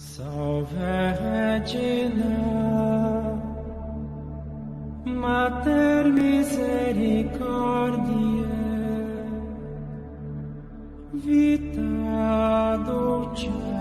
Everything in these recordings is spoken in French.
Salve Regina, Mater misericordiae, vita dulcedo.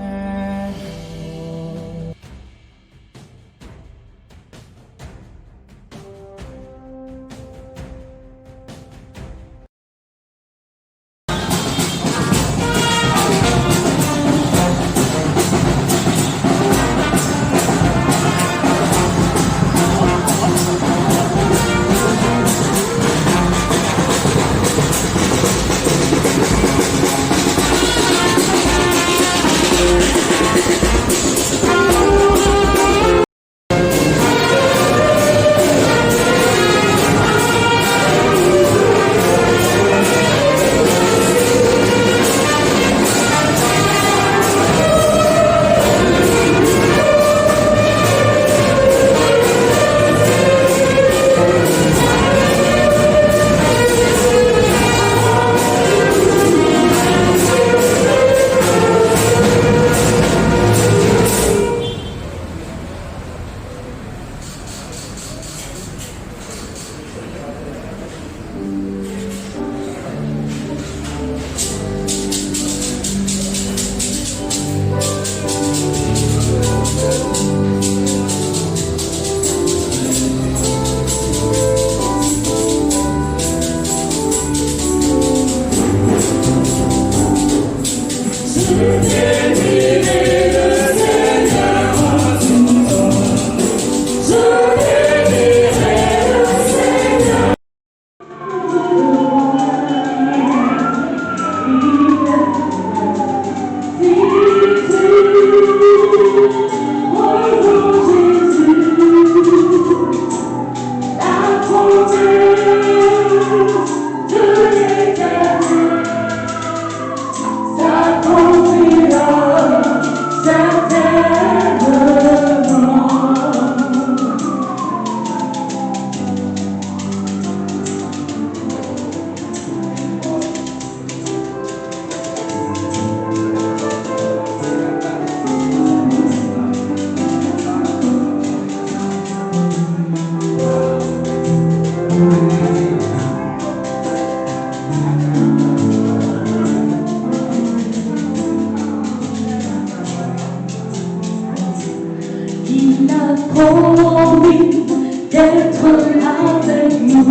Il a promis d'être avec nous.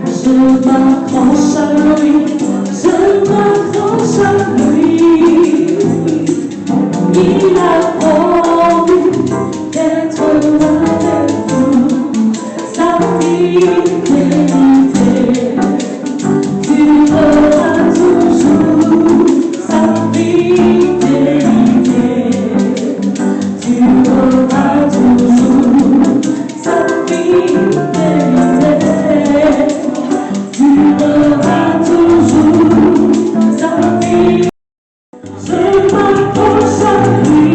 Je m'accroche à lui, je m'accroche à lui. Il a promis d'être avec nous. Sa fidélité durera toujours. Sa fidélité durera toujours, sa fidélité durera toujours, sa fidélité. Je m'accroche à lui,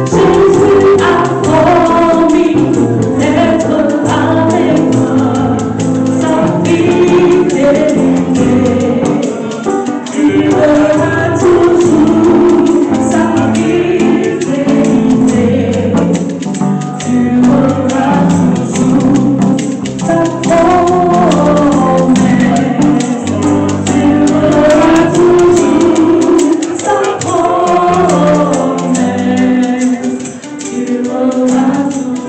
Jésus a promis d'être avec moi, sa fidélité durera toujours, sa fidélité durera toujours, sa promesse durera toujours, sa promesse durera toujours.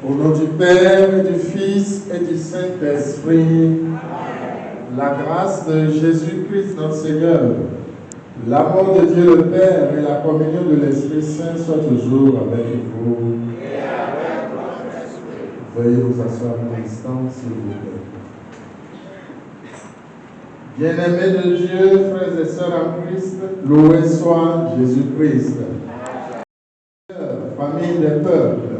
Au nom du Père, et du Fils et du Saint-Esprit, la grâce de Jésus-Christ notre Seigneur, l'amour de Dieu le Père et la communion de l'Esprit Saint soient toujours avec vous. Et avec votre esprit. Veuillez vous asseoir un instant, s'il vous plaît. Bien-aimés de Dieu, frères et sœurs en Christ, loué soit Jésus-Christ. Famille des peuples,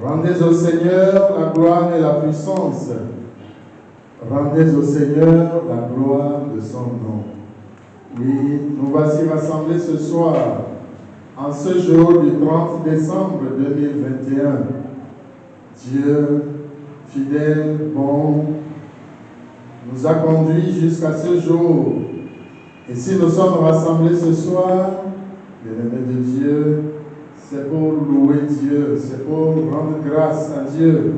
rendez au Seigneur la gloire et la puissance. Rendez au Seigneur la gloire de son nom. Oui, nous voici rassemblés ce soir, en ce jour du 30 décembre 2021. Dieu, fidèle, bon, nous a conduits jusqu'à ce jour. Et si nous sommes rassemblés ce soir, bien-aimés de Dieu, c'est pour louer Dieu, c'est pour rendre grâce à Dieu,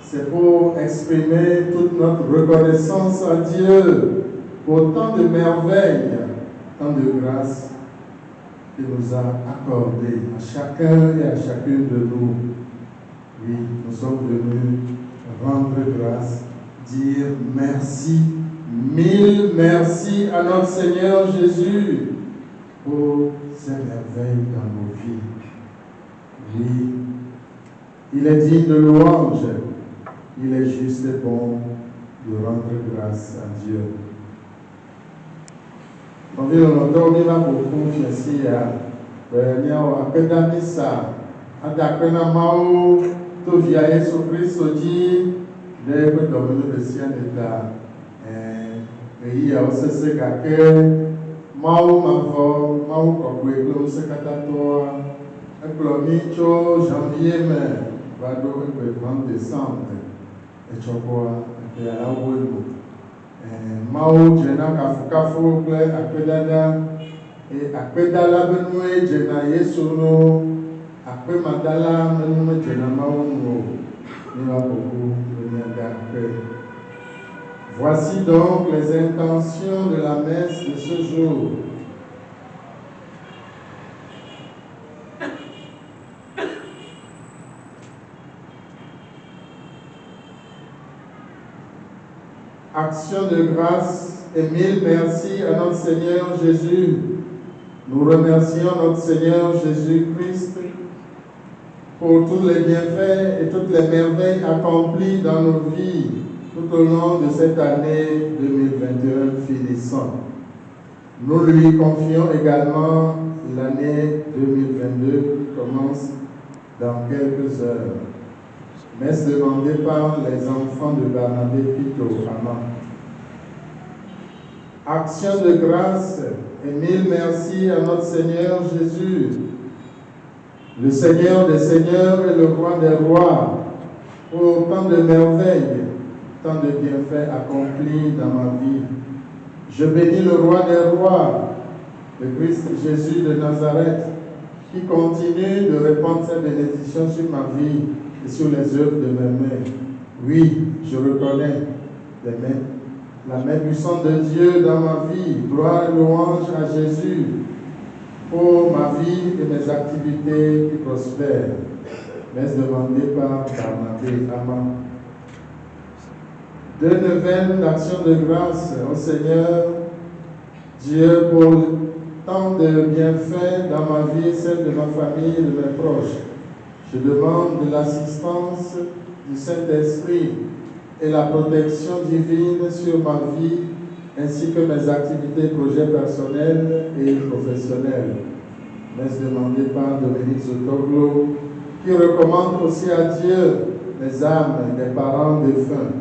c'est pour exprimer toute notre reconnaissance à Dieu pour tant de merveilles, tant de grâces qu'il nous a accordées à chacun et à chacune de nous. Oui, nous sommes venus rendre grâce, dire merci, mille merci à notre Seigneur Jésus pour ces merveilles dans nos vies. Oui, il est digne de louange, il est juste et bon de rendre grâce à Dieu. On vit le nom là pour confier à Pedamisa, à Dakena Mao, tout via Jésus-Christ, dit, de dominer le ciel de pays à OCC Gake, Mao Mavo, Mao Kokwe, Glom Sekatator. Tso janvier mais va do le 30 décembre et chokoa et ala wolo mao jena kafukafu kle akpedada et akpedala benue jena yesu no akpe madala benue jena mao no ni va beaucoup venir d'après. Voici donc les intentions de la messe de ce jour. Action de grâce et mille merci à notre Seigneur Jésus. Nous remercions notre Seigneur Jésus-Christ pour tous les bienfaits et toutes les merveilles accomplies dans nos vies tout au long de cette année 2021 finissant. Nous lui confions également l'année 2022 qui commence dans quelques heures. Messe demandée par les enfants de Barnabé Pito, Amman. Action de grâce et mille merci à notre Seigneur Jésus, le Seigneur des Seigneurs et le Roi des Rois, pour tant de merveilles, tant de bienfaits accomplis dans ma vie. Je bénis le Roi des Rois, le Christ Jésus de Nazareth, qui continue de répandre sa bénédiction sur ma vie et sur les œuvres de mes mains. Oui, je reconnais la main puissante de Dieu dans ma vie. Gloire et louange à Jésus. pour ma vie et mes activités qui prospèrent. Messe demandée par Barnabé Ama. Deux neuvaines d'action de grâce au Seigneur Dieu pour tant de bienfaits dans ma vie, celle de ma famille et de mes proches. Je demande de l'assistance du Saint-Esprit et la protection divine sur ma vie ainsi que mes activités, projets personnels et professionnels. Messe demandée par Dominique Zotoglo, qui recommande aussi à Dieu les âmes des parents défunts,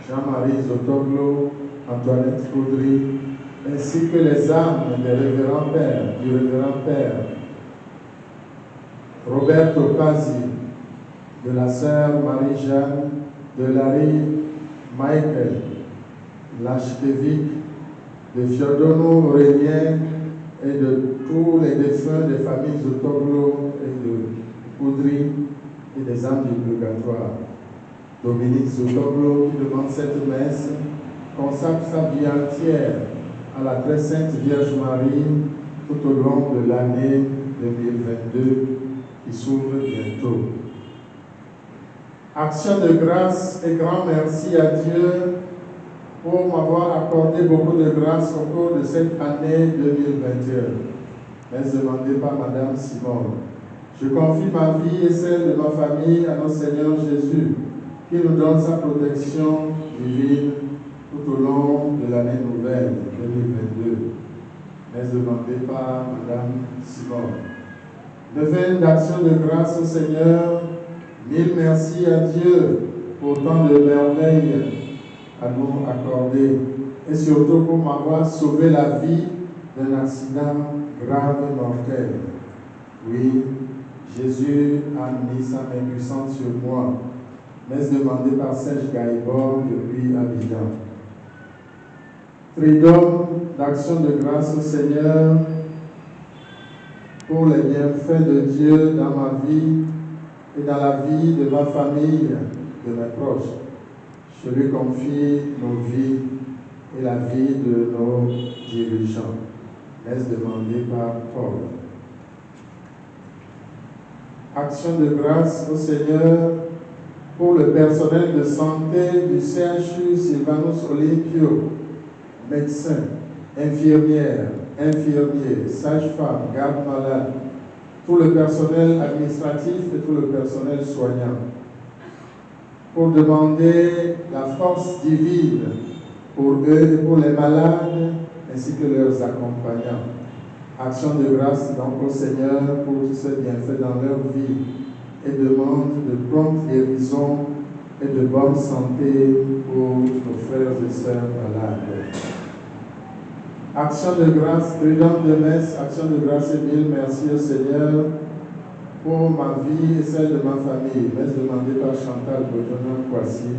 Jean-Marie Zotoglo, Antoinette Coudry, ainsi que les âmes des révérends pères, du révérend père Roberto Pazzi, de la sœur Marie-Jeanne, de Larry Michael Lachkevik, de Fiodono Aurélien et de tous les défunts des familles Zotoglo et de Coudry et des âmes du purgatoire. Dominique Zotoglo, qui demande cette messe, consacre sa vie entière à la très sainte Vierge Marie tout au long de l'année 2022 qui s'ouvre bientôt. Action de grâce et grand merci à Dieu pour m'avoir accordé beaucoup de grâce au cours de cette année 2021. Messe demandée par Madame Simone. Je confie ma vie et celle de ma famille à notre Seigneur Jésus, qui nous donne sa protection divine tout au long de l'année nouvelle 2022. Messe demandée par Madame Simone. Neuvaine d'action de grâce au Seigneur. Mille merci à Dieu pour tant de merveilles à nous accorder et surtout pour m'avoir sauvé la vie d'un accident grave et mortel. Oui, Jésus a mis sa main puissante sur moi. Messe demandée par Serge Gaïbor depuis Abidjan. Tridome d'action de grâce au Seigneur pour les bienfaits de Dieu dans ma vie et dans la vie de ma famille, de mes proches. Je lui confie nos vies et la vie de nos dirigeants. Messe demandée par Paul. Action de grâce au Seigneur pour le personnel de santé du CHU Sylvanus Olympio, médecins, infirmières, infirmiers, sages-femmes, gardes-malades, tout le personnel administratif et tout le personnel soignant, pour demander la force divine pour eux et pour les malades ainsi que leurs accompagnants. Action de grâce donc au Seigneur pour tous ces bienfaits dans leur vie et demande de prompte guérison et de bonne santé pour nos frères et sœurs malades. Action de grâce, prudente de messe, action de grâce et mille merci au Seigneur pour ma vie et celle de ma famille. Messe demandée par Chantal Bojonan-Kwasi.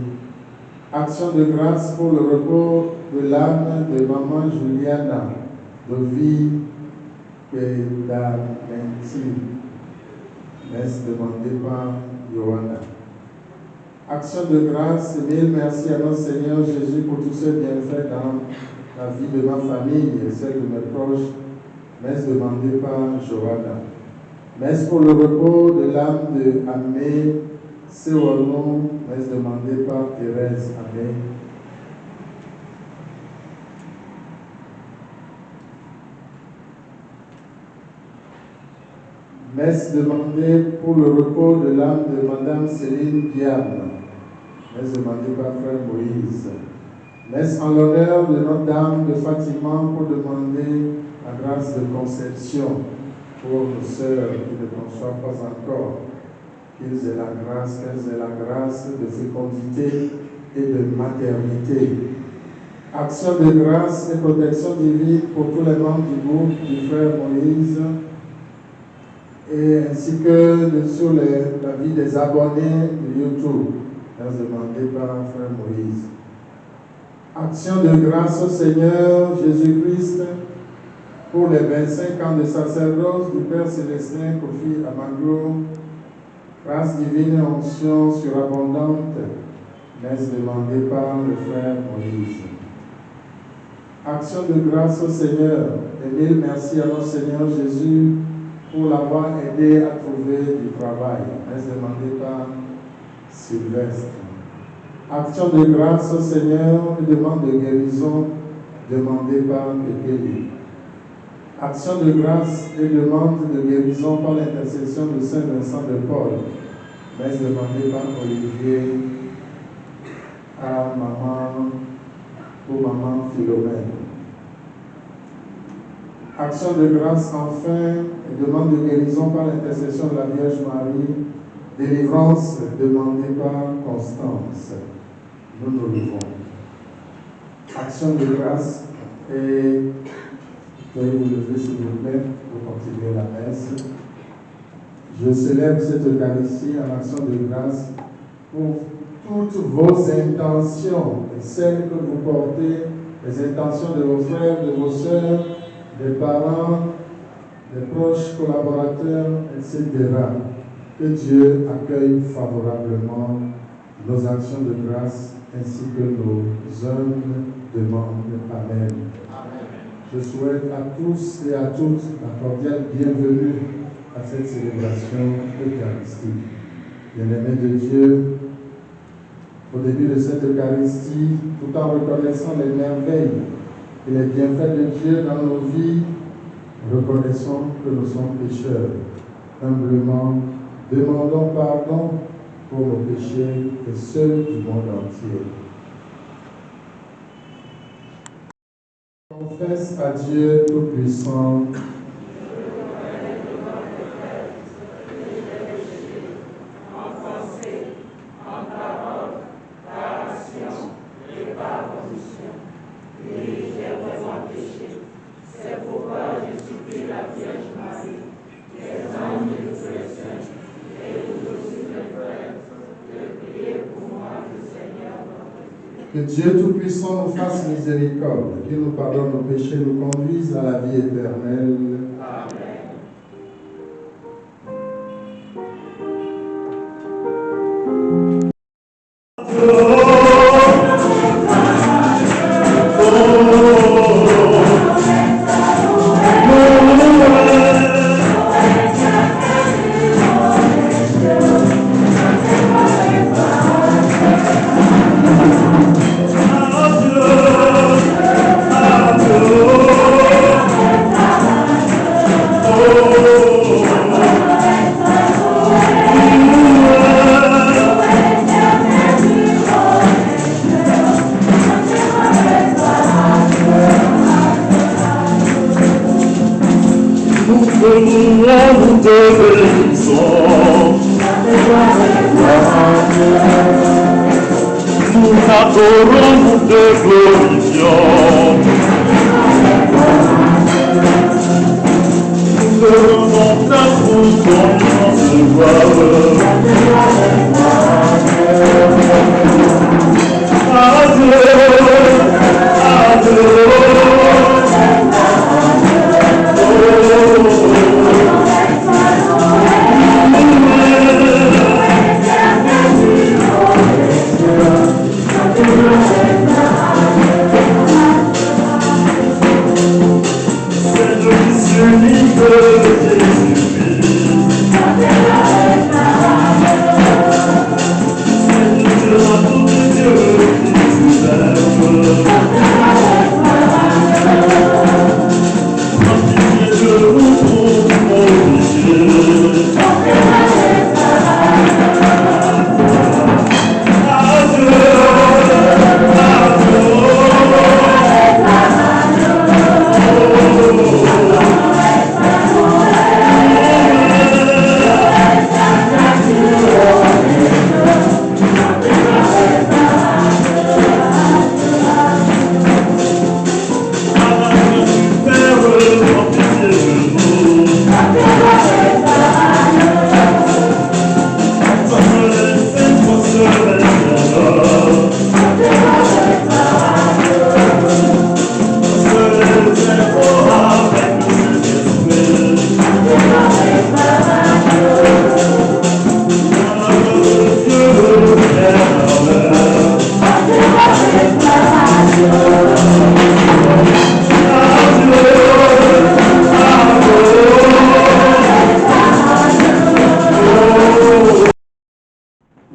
Action de grâce pour le repos de l'âme de maman Juliana, de vie Pédamenti. Messe demandée par Johanna. Action de grâce et mille merci à notre Seigneur Jésus pour tous ces bienfaits dans la vie de ma famille et celle de mes proches. Messe demandée par Johanna. Messe pour le repos de l'âme de Amé Séonon. Messe demandée par Thérèse Amé. Messe demandée pour le repos de l'âme de Madame Céline Diane. Messe demandée par Frère Moïse. Messe en l'honneur de Notre-Dame de Fatima pour demander la grâce de conception pour nos sœurs qui ne conçoivent pas encore, qu'elles aient la grâce de fécondité et de maternité. Action de grâce et protection divine pour tous les membres du groupe du Frère Moïse et ainsi que sur la vie des abonnés de YouTube, demandé par Frère Moïse. Action de grâce au Seigneur Jésus-Christ pour les 25 ans de sacerdoce du Père Célestin Kofi Amaglo, grâce divine et onction surabondante, messe demandée par le Frère Moïse. Action de grâce au Seigneur Et mille merci à notre Seigneur Jésus pour l'avoir aidé à trouver du travail. N'est-ce demandé par Sylvestre. Action de grâce au Seigneur, une demande de guérison demandée par Pépéli. Action de grâce et demande de guérison par l'intercession de Saint Vincent de Paul. N'est-ce demandé par Olivier à maman, pour maman Philomène. Action de grâce enfin et demande de guérison par l'intercession de la Vierge Marie. Délivrance demandée par Constance. Nous nous levons. Action de grâce et veuillez vous lever s'il vous plaît pour continuer la messe. Je célèbre cette Eucharistie en action de grâce pour toutes vos intentions et celles que vous portez, les intentions de vos frères, de vos sœurs, des parents, des proches collaborateurs, etc. Que Dieu accueille favorablement nos actions de grâce ainsi que nos humbles demandes. Amen. Je souhaite à tous et à toutes la cordiale bienvenue à cette célébration eucharistique. Bien-aimés de Dieu, au début de cette Eucharistie, tout en reconnaissant les merveilles et les bienfaits de Dieu dans nos vies, reconnaissons que nous sommes pécheurs. Humblement, demandons pardon pour nos péchés et ceux du monde entier. Confesse à Dieu Tout-Puissant. Que Dieu Tout-Puissant nous fasse miséricorde, qu'il nous pardonne nos péchés, nous conduise à la vie éternelle. Amen. Jésus-Christ.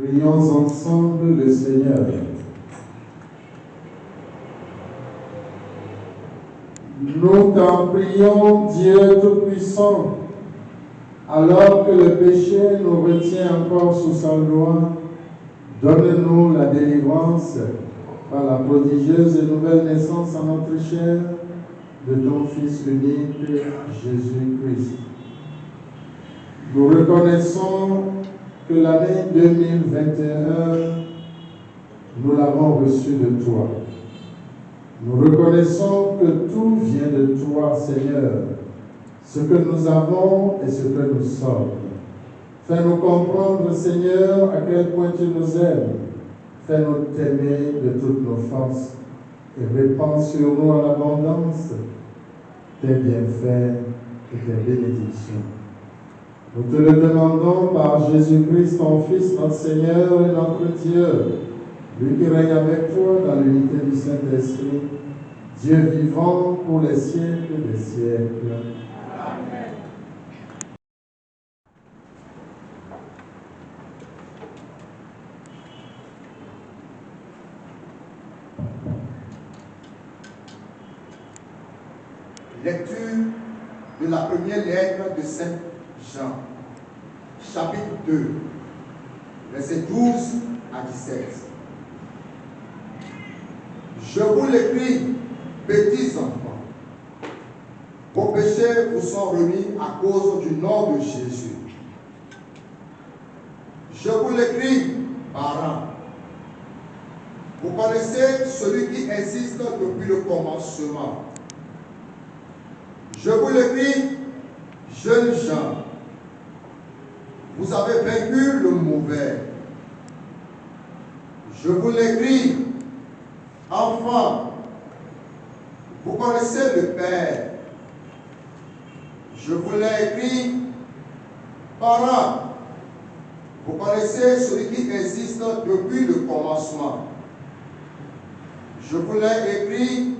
Prions ensemble le Seigneur. Nous t'en prions, Dieu Tout-Puissant, alors que le péché nous retient encore sous sa loi, donne-nous la délivrance par la prodigieuse et nouvelle naissance en notre chair de ton Fils unique, Jésus-Christ. Nous reconnaissons que l'année 2021, nous l'avons reçue de toi. Nous reconnaissons que tout vient de toi, Seigneur, ce que nous avons et ce que nous sommes. Fais-nous comprendre, Seigneur, à quel point tu nous aimes. Fais-nous t'aimer de toutes nos forces et répands sur nous en abondance tes bienfaits et tes bénédictions. Nous te le demandons par Jésus-Christ, ton Fils, notre Seigneur et notre Dieu, lui qui règne avec toi dans l'unité du Saint-Esprit, Dieu vivant pour les siècles des siècles. Amen. Lecture de la première lettre de Saint Jean, chapitre 2, versets 12 à 17. Je vous l'écris, petits enfants, vos péchés vous sont remis à cause du nom de Jésus. Je vous l'écris, parents, vous connaissez celui qui existe depuis le commencement. Je vous l'écris, jeunes gens, vous avez vaincu le mauvais. Je vous l'écris, enfants, vous connaissez le Père. Je vous l'ai écrit, parents, vous connaissez celui qui existe depuis le commencement. Je vous l'ai écrit,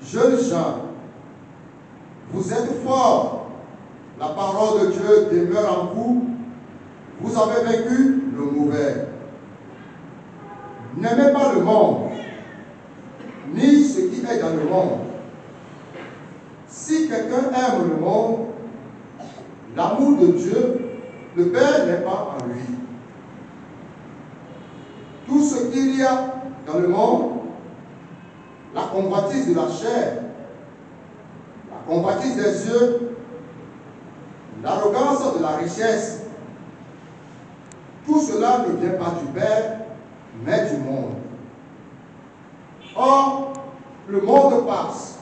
jeunes gens, vous êtes forts, la parole de Dieu demeure en vous, vous avez vaincu le mauvais. N'aimez pas le monde, ni ce qui est dans le monde. Si quelqu'un aime le monde, l'amour de Dieu, le Père n'est pas en lui. Tout ce qu'il y a dans le monde, la convoitise de la chair, la convoitise des yeux, l'arrogance de la richesse, tout cela ne vient pas du Père, mais du monde. Or, le monde passe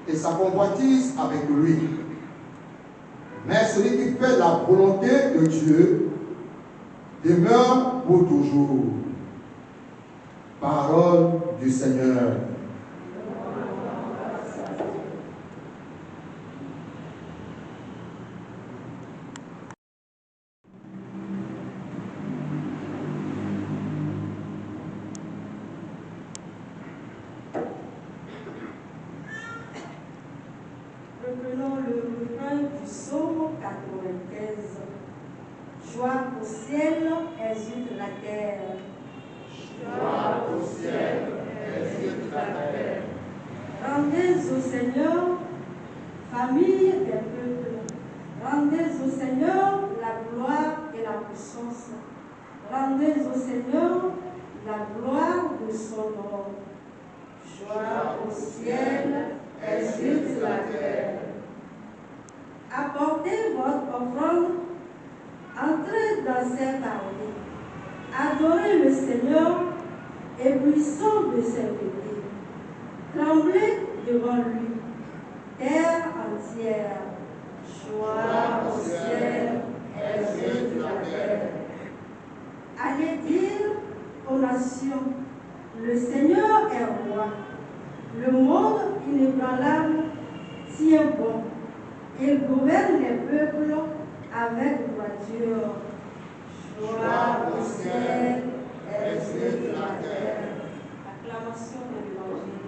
et sa convoitise avec lui. Mais celui qui fait la volonté de Dieu demeure pour toujours. Parole du Seigneur. Reprenons le refrain du psaume 95. Joie au ciel, exulte la terre. Joie au ciel, exulte la terre. Rendez au Seigneur, famille des peuples. Rendez au Seigneur la gloire et la puissance. Rendez au Seigneur la gloire de son nom. Joie au ciel, exulte la terre. Apportez votre offrande, entrez dans ses parvis. Adorez le Seigneur, éblouissant de ses beautés. Tremblez devant lui, terre entière. Joie au ciel, exulte la terre. Allez dire aux nations, le Seigneur est roi. Le monde inébranlable tient bon. Il gouverne les peuples avec droiture. Joie au ciel, exulte la terre. Acclamation de l'Évangile.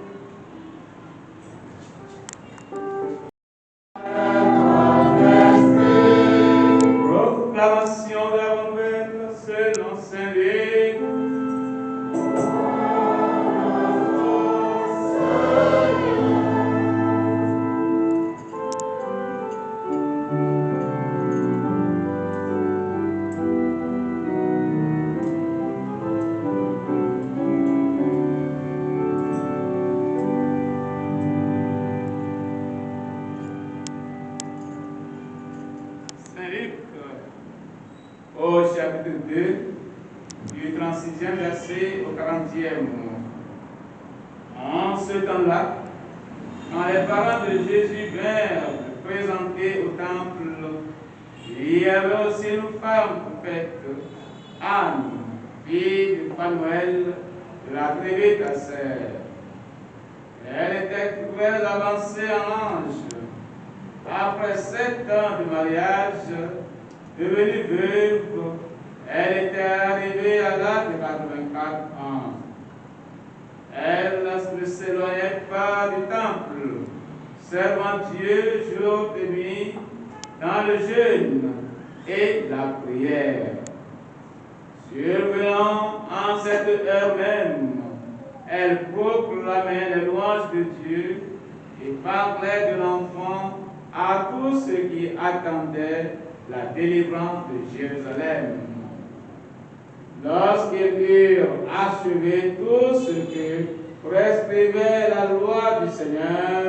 Proclamation de la bonne nouvelle selon Saint Luc. Saint Luc, au chapitre 2, du 36e verset au 40e. En ce temps-là, quand les parents de Jésus vinrent le présenter au temple, il y avait aussi une femme prophète, Anne, fille de Phanuel, de la tribu d'Aser. Elle était très avancée en âge. Après 7 ans de mariage, devenue veuve, elle était arrivée à l'âge de 84 ans. Elle ne s'éloignait pas du temple, servant Dieu jour et nuit dans le jeûne et la prière. Survenant en cette heure même, elle proclamait les louanges de Dieu et parlait de l'enfant à tous ceux qui attendaient la délivrance de Jérusalem. Lorsqu'ils eurent achevé tout ce que prescrivait la loi du Seigneur,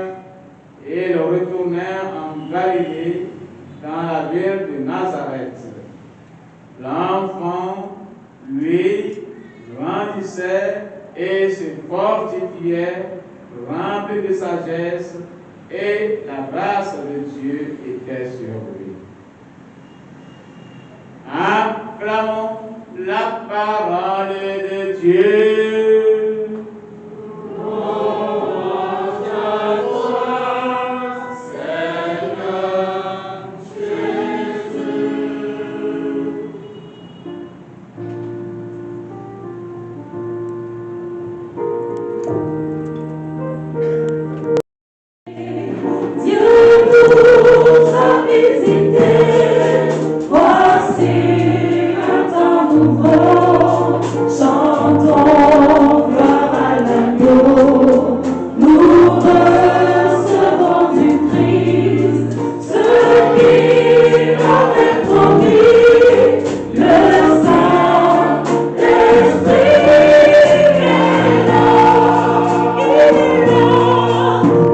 ils retournèrent en Galilée, dans la ville de Nazareth. L'enfant, lui, grandissait et se fortifiait, rempli de sagesse, et la grâce de Dieu était sur lui. Acclamons la parole de Dieu. Louange à toi, Seigneur Jésus. Dieu nous a visités, voici un temps nouveau, chantons gloire à l'agneau, nous recevons du Christ, ce qui avait promis, le sang, l'Esprit est là, il est là,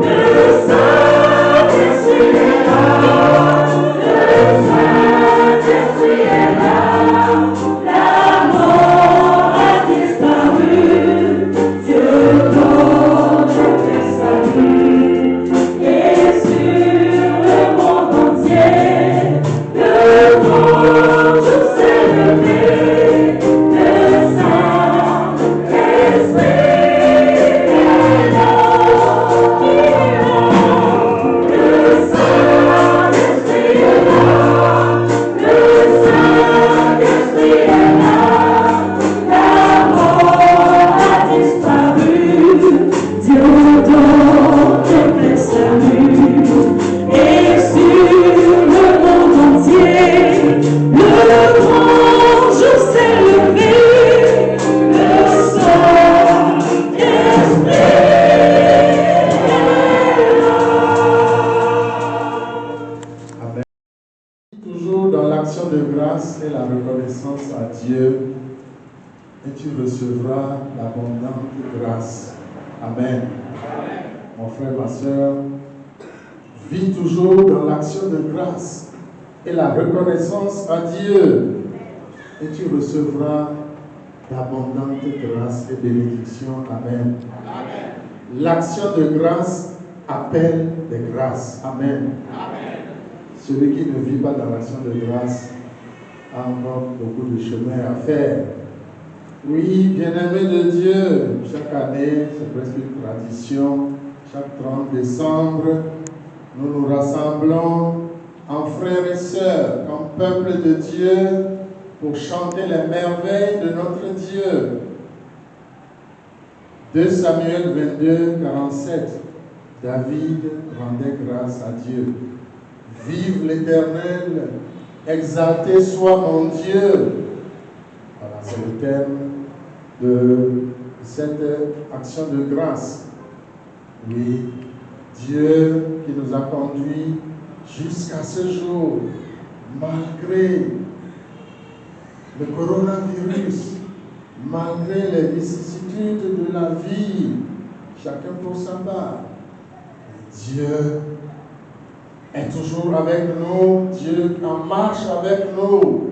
le Saint-Esprit est là, le Saint-Esprit est là, la mort a disparu, Dieu donne le salut, et sur le monde entier, le monde s'est levé, le Saint-Esprit est là, il est là, le Saint-Esprit est là, le Saint-Esprit est là, la mort a disparu, Dieu donne le salut, et sur le monde entier, le grand jour s'est levé, le Saint-Esprit est là. Amen. Toujours dans l'action de grâce et la reconnaissance à Dieu, et tu recevras l'abondante grâce. Amen. Mon frère, ma soeur, vis toujours dans l'action de grâce et la reconnaissance à Dieu, et tu recevras d'abondantes grâces et bénédictions. Amen. L'action de grâce appelle des grâces. Amen. Celui qui ne vit pas dans l'action de grâce a encore beaucoup de chemin à faire. Oui, bien-aimés de Dieu, chaque année, c'est presque une tradition, chaque 30 décembre, nous nous rassemblons en frères et sœurs, comme peuple de Dieu, pour chanter les merveilles de notre Dieu. 2 Samuel 22, 47. David rendait grâce à Dieu. Vive l'Éternel, Exalté soit mon Dieu. Voilà, c'est le thème de cette action de grâce. Oui, Dieu qui nous a conduits jusqu'à ce jour, malgré le coronavirus, malgré les vicissitudes de la vie, chacun pour sa part. Dieu est toujours avec nous, Dieu en marche avec nous.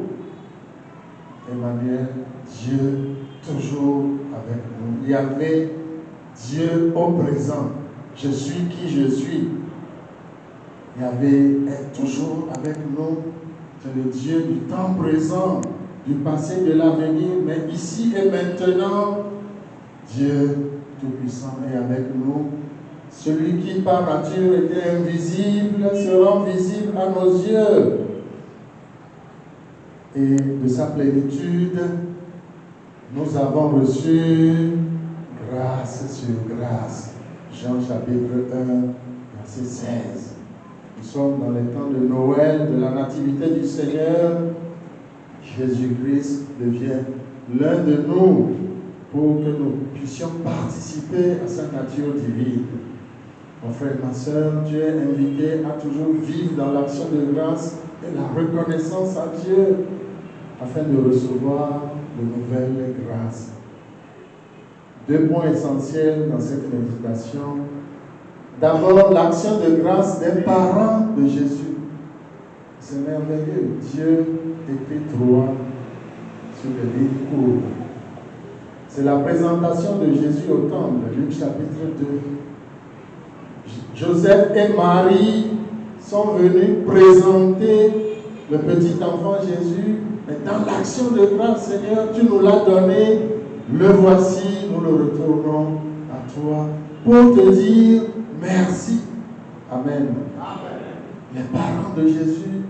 Emmanuel, Dieu toujours avec nous. Il y avait Dieu au présent. Je suis qui je suis. Yahvé est toujours avec nous. C'est le Dieu du temps présent, du passé, de l'avenir, mais ici et maintenant, Dieu Tout-Puissant est avec nous. Celui qui par nature était invisible se rend visible à nos yeux. Et de sa plénitude, nous avons reçu grâce sur grâce. Jean chapitre 1, verset 16. Nous sommes dans les temps de Noël, de la nativité du Seigneur. Jésus-Christ devient l'un de nous pour que nous puissions participer à sa nature divine. Mon frère et ma soeur, Dieu est invité à toujours vivre dans l'action de grâce et la reconnaissance à Dieu afin de recevoir de nouvelles grâces. 2 points essentiels dans cette méditation. D'abord, l'action de grâce des parents de Jésus. C'est merveilleux. Dieu écrit droit sur les lignes courbes. C'est la présentation de Jésus au temple, Luc chapitre 2. Joseph et Marie sont venus présenter le petit enfant Jésus. Mais dans l'action de grâce, Seigneur, tu nous l'as donné. Le voici, nous le retournons à toi pour te dire merci. Amen. Les parents de Jésus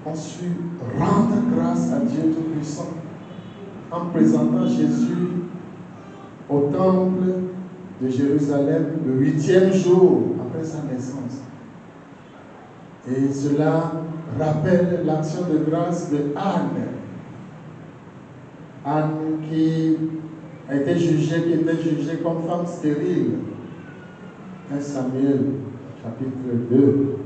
ont su rendre grâce à Dieu Tout-Puissant en présentant Jésus au temple de Jérusalem le 8e jour après sa naissance. Et cela rappelle l'action de grâce de Anne. Anne qui était jugée comme femme stérile. 1 Samuel chapitre 2.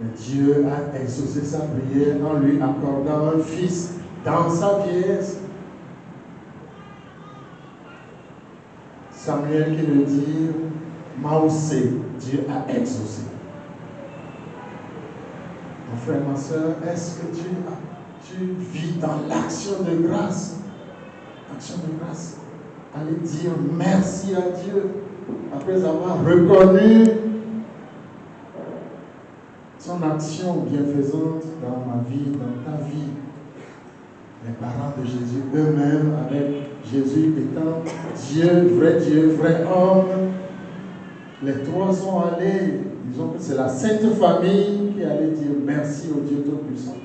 Mais Dieu a exaucé sa prière en lui accordant un fils dans sa vieillesse. Samuel qui veut dire Mausé, Dieu a exaucé. Mon frère, ma soeur, est-ce que tu vis dans l'action de grâce? Action de grâce. Allez dire merci à Dieu après avoir reconnu son action bienfaisante dans ma vie, dans ta vie. Les parents de Jésus eux-mêmes, avec Jésus étant Dieu, vrai homme, les trois sont allés, disons que c'est la Sainte Famille qui allait dire merci au Dieu Tout-Puissant.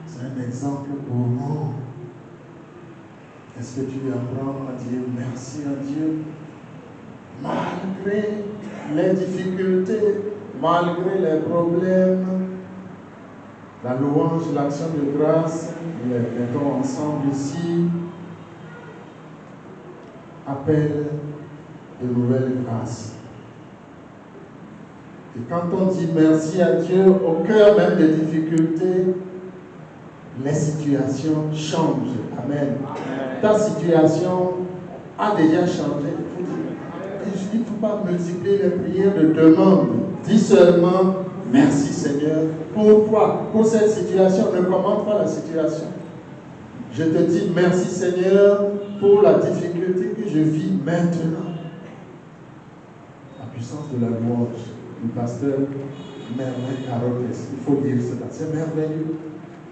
C'est un exemple pour nous. Est-ce que tu apprends à dire merci à Dieu malgré les difficultés, malgré les problèmes? La louange, l'action de grâce, nous les mettons ensemble ici, appelle de nouvelles grâces. Et quand on dit merci à Dieu, au cœur même des difficultés, les situations changent. Amen. Ta situation a déjà changé. Il ne faut pas multiplier les prières de demande. Dis seulement merci Seigneur. Pourquoi? Pour cette situation, ne commente pas la situation. Je te dis merci Seigneur pour la difficulté que je vis maintenant. La puissance de la louange du pasteur Merveille Carottes. Il faut dire cela. C'est merveilleux.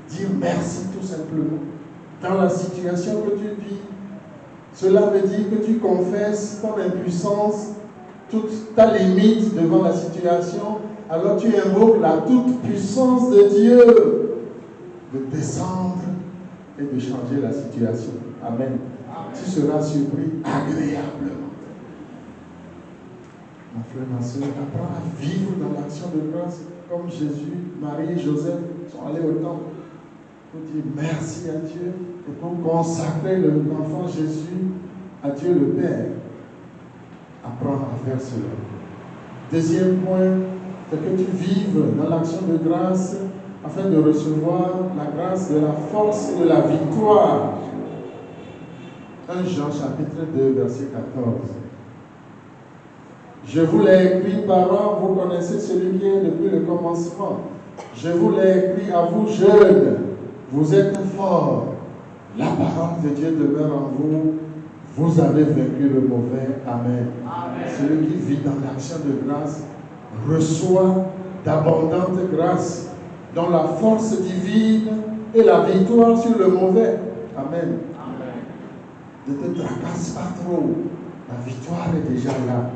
Dire merci tout simplement. Dans la situation que tu vis, cela veut dire que tu confesses ton impuissance, toute ta limite devant la situation. Alors tu invoques la toute-puissance de Dieu de descendre et de changer la situation. Amen. Tu seras surpris agréablement. Mon Frère, ma soeur, apprends à vivre dans l'action de grâce comme Jésus, Marie et Joseph sont allés au temple pour dire merci à Dieu et pour consacrer l'enfant Jésus à Dieu le Père. Apprends à faire cela. Deuxième point, c'est que tu vives dans l'action de grâce afin de recevoir la grâce de la force et de la victoire. 1 Jean chapitre 2, verset 14. Je vous l'ai écrit, parents, vous connaissez celui qui est depuis le commencement. Je vous l'ai écrit à vous jeunes, vous êtes forts. La parole de Dieu demeure en vous. Vous avez vaincu le mauvais. Amen. Amen. Celui qui vit dans l'action de grâce reçoit d'abondantes grâces, dont la force divine et la victoire sur le mauvais. Amen. Amen. Ne te tracasse pas trop. La victoire est déjà là.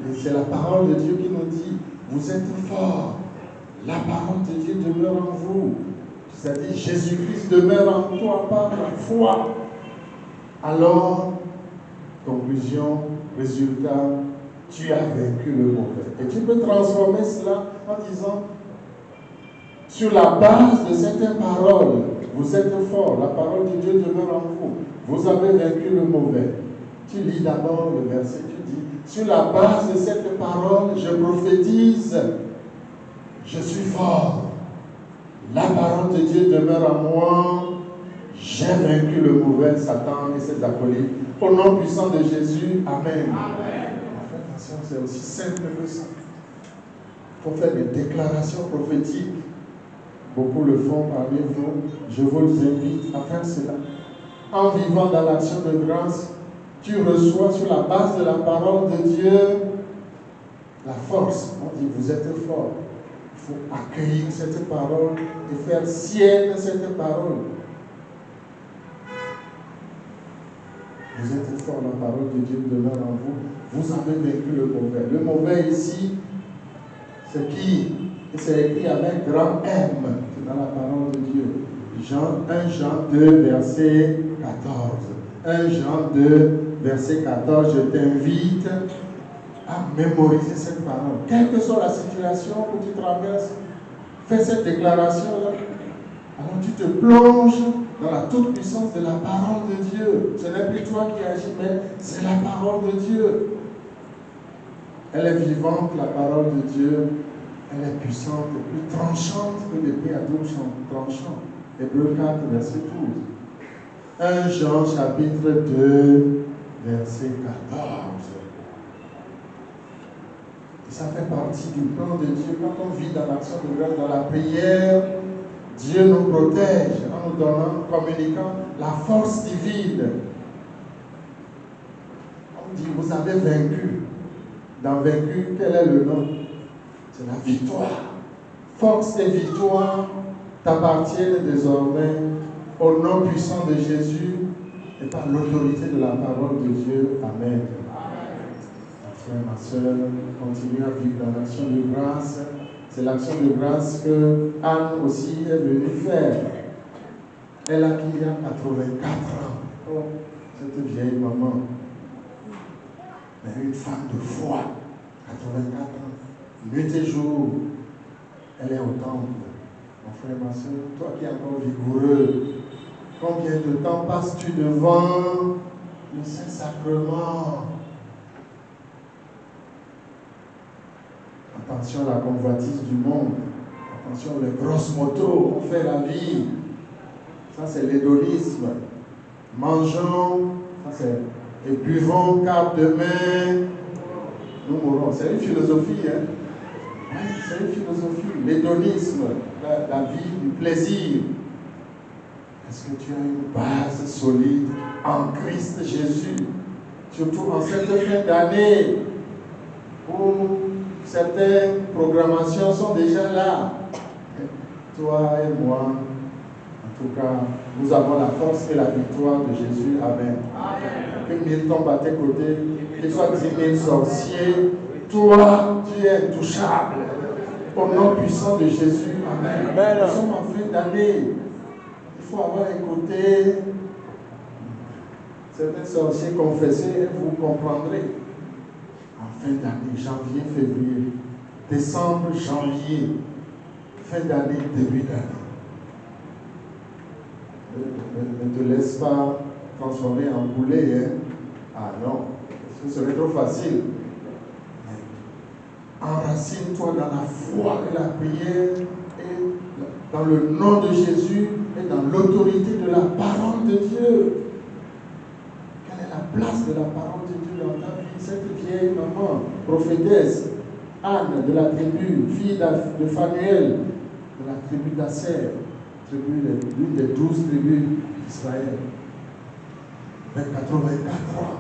Et c'est la parole de Dieu qui nous dit, vous êtes forts. La parole de Dieu demeure en vous. C'est-à-dire, Jésus-Christ demeure en toi par la foi. Alors, conclusion, résultat, tu as vaincu le mauvais. Et tu peux transformer cela en disant, sur la base de cette parole, vous êtes forts, la parole de Dieu demeure en vous. Vous avez vaincu le mauvais. Tu lis d'abord le verset, tu dis, sur la base de cette parole, je prophétise, je suis fort. La parole de Dieu demeure en moi. J'ai vaincu le mauvais, Satan et ses acolytes. Au nom puissant de Jésus, Amen. Amen. Attention, c'est aussi simple que ça. Il faut faire des déclarations prophétiques. Beaucoup le font parmi vous. Je vous invite à faire cela. En vivant dans l'action de grâce, tu reçois sur la base de la parole de Dieu la force. On dit, vous êtes fort. Il faut accueillir cette parole et faire sienne cette parole. Vous êtes fort, la parole de Dieu demeure en vous. Vous avez vaincu le mauvais. Le mauvais ici, c'est qui? C'est écrit avec grand M. C'est dans la parole de Dieu. 1 Jean 2, verset 14. 1 Jean 2, verset 14. Je t'invite à mémoriser cette parole. Quelle que soit la situation que tu traverses, fais cette déclaration-là. Alors tu te plonges dans la toute-puissance de la parole de Dieu. Ce n'est plus toi qui agis, mais c'est la parole de Dieu. Elle est vivante, la parole de Dieu. Elle est puissante et plus tranchante que l'épée à double tranchant. Hébreux 4, verset 12. 1 Jean, chapitre 2, verset 14. Ça fait partie du plan de Dieu. Quand on vit dans l'action de grâce, dans la prière, Dieu nous protège en nous donnant, communiquant la force divine. On dit, vous avez vaincu. Dans vaincu, quel est le nom? C'est la victoire. Force et victoire t'appartiennent désormais au nom puissant de Jésus et par l'autorité de la parole de Dieu. Amen. Frère, ma soeur, continue à vivre dans l'action de grâce. C'est l'action de grâce que Anne aussi est venue faire. Elle a qui a 84 ans. Oh, cette vieille maman. Mais une femme de foi. 84 ans. Nuit et jour, elle est au temple. Mon frère, ma soeur, toi qui es encore vigoureux, combien de temps passes-tu devant le Saint-Sacrement? Attention à la convoitise du monde. Attention les grosses motos, on fait la vie. Ça c'est l'hédonisme. Mangeons, ça c'est, et buvons car demain nous mourrons. C'est une philosophie, hein? Oui, c'est une philosophie. L'hédonisme, la vie du plaisir. Est-ce que tu as une base solide en Christ Jésus? Surtout en cette fin d'année où certaines programmations sont déjà là. Toi et moi, en tout cas, nous avons la force et la victoire de Jésus. Amen. Amen. Que 1000 tombent à tes côtés, que soit 10 000 sorciers, toi, tu es intouchable. Au nom puissant de Jésus. Amen. Amen. Nous sommes en fin d'année. Il faut avoir écouté certains sorciers confessés et vous comprendrez. en fin d'année, janvier, février, décembre, janvier, fin d'année, début d'année. Ne te laisse pas transformer en poulet. Hein? Ah non, ce serait trop facile. Enracine-toi dans la foi et la prière, et dans le nom de Jésus et dans l'autorité de la parole de Dieu. Quelle est la place de la parole de Dieu dans ta vie? Cette vieille maman, prophétesse, Anne de la tribu, fille de Phanuel, de la tribu d'Asser, l'une des 12 tribus d'Israël, avec 84 ans,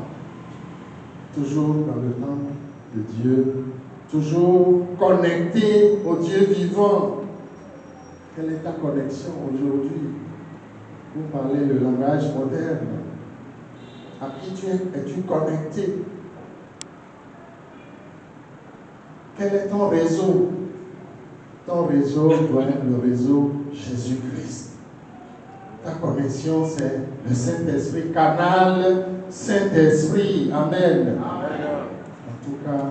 toujours dans le temple de Dieu, toujours connecté au Dieu vivant. Quelle est ta connexion aujourd'hui? Vous parlez le langage moderne. À qui es-tu connecté? Quel est ton réseau? Ton réseau doit être le réseau Jésus-Christ. Ta connexion, c'est le Saint-Esprit, canal Saint-Esprit. Amen. En tout cas,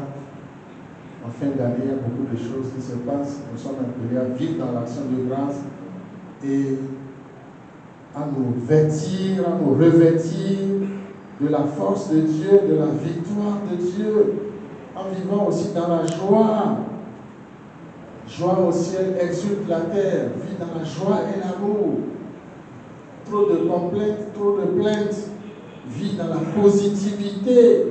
en fin d'année, il y a beaucoup de choses qui se passent. Nous sommes appelés à vivre dans l'action de grâce et à nous vêtir, à nous revêtir de la force de Dieu, de la victoire de Dieu, en vivant aussi dans la joie. Joie au ciel, exulte la terre, vit dans la joie et l'amour. Trop de complaintes, trop de plaintes, vit dans la positivité.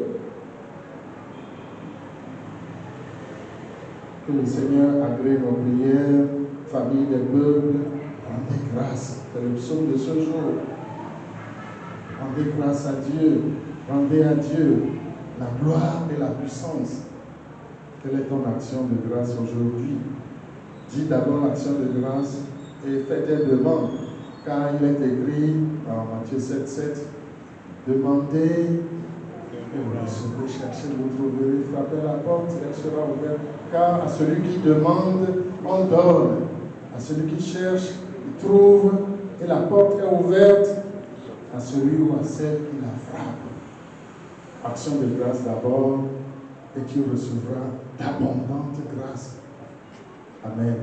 Que le Seigneur agrée nos prières, famille des peuples, rendez grâce. C'est le psaume de ce jour. Rendez grâce à Dieu, rendez à Dieu la gloire et la puissance. Quelle est ton action de grâce aujourd'hui? Dis d'abord l'action de grâce et fais tes demandes, car il est écrit dans Matthieu 7,7, demandez et vous recevrez, cherchez, vous trouverez, frappez à la porte, elle sera ouverte. Car à celui qui demande, on donne. À celui qui cherche, il trouve, et la porte est ouverte à celui ou à celle qui la frappe. Action de grâce d'abord, et tu recevras d'abondantes grâces. Amen.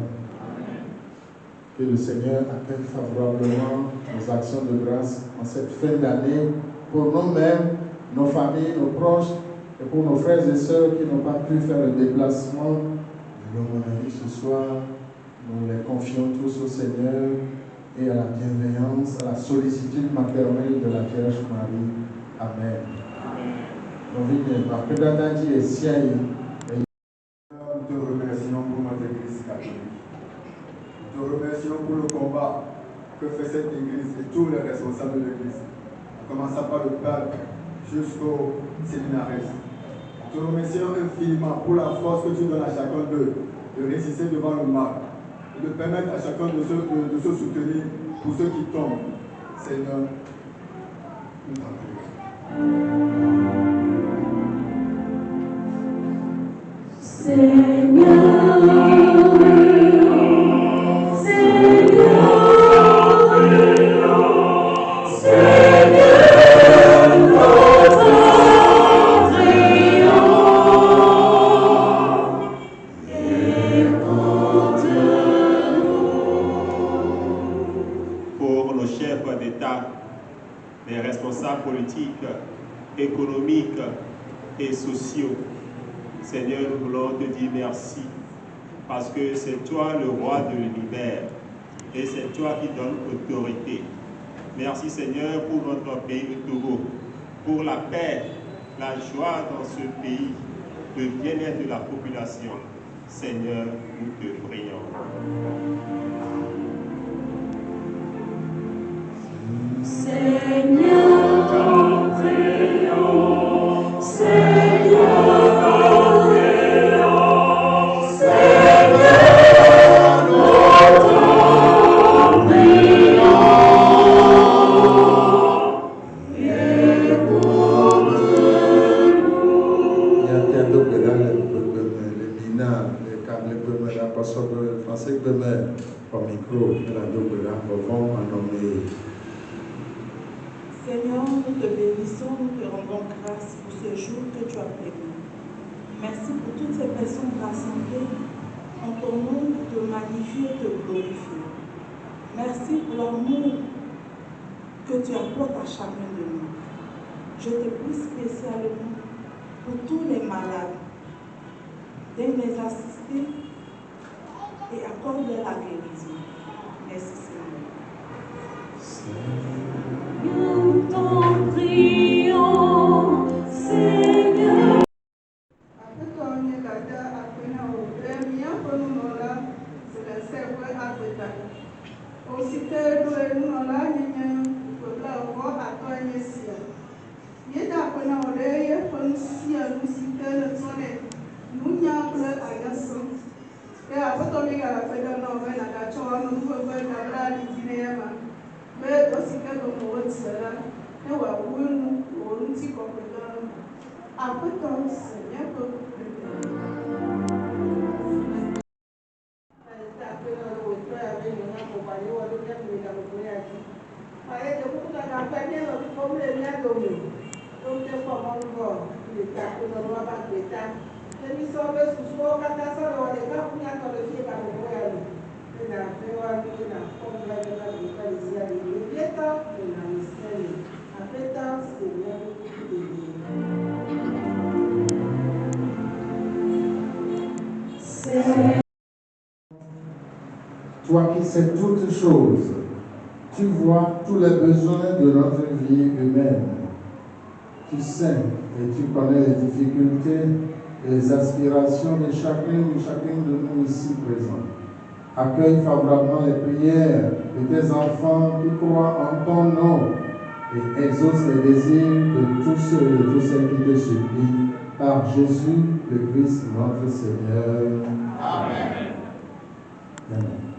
Que le Seigneur accueille favorablement nos actions de grâce en cette fin d'année pour nous-mêmes, nos familles, nos proches et pour nos frères et sœurs qui n'ont pas pu faire le déplacement de l'aumônerie ce soir. Nous les confions tous au Seigneur et à la bienveillance, à la sollicitude maternelle de la Vierge Marie. Amen. Nous te remercions pour notre Église catholique. Nous te remercions pour le combat que fait cette Église et tous les responsables de l'Église, en commençant par le pape jusqu'au séminariste. Nous te remercions infiniment pour la force que tu donnes à chacun d'eux de résister devant le mal et de permettre à chacun de se soutenir pour ceux qui tombent. Seigneur, nous t'en prions. Pour nos chefs d'État, les responsables politiques, économiques et sociaux, Seigneur, nous voulons te dire merci, parce que c'est toi le roi de l'univers, et c'est toi qui donnes autorité. Merci Seigneur pour notre pays, le Togo, pour la paix, la joie dans ce pays, le bien-être de la population. Seigneur, nous te prions. Seigneur, t'en prions. Seigneur, t'en prions. Seigneur, t'en prions. Écoute-nous. Il y a tellement de les minards, les câbles, les passages français, au micro, la double vont en nommer. Seigneur, nous te bénissons, nous te rendons grâce pour ce jour que tu as prévu. Merci pour toutes ces personnes rassemblées en ton nom pour te magnifier et te glorifier. Merci pour l'amour que tu apportes à chacun de nous. Je te prie spécialement pour tous les malades, d'aide les assister et accorde la guérison. Merci Seigneur. Nous t'en prions, Seigneur. Toi qui sais toutes choses, tu vois tous les besoins de notre vie humaine. Tu sais et tu connais les difficultés et les aspirations de chacune de nous ici présents. Accueille favorablement les prières de tes enfants qui croient en ton nom et exauce les désirs de tous ceux et de tous celles qui te supplient. Par Jésus, le Christ, notre Seigneur. Amen. Amen. Amen.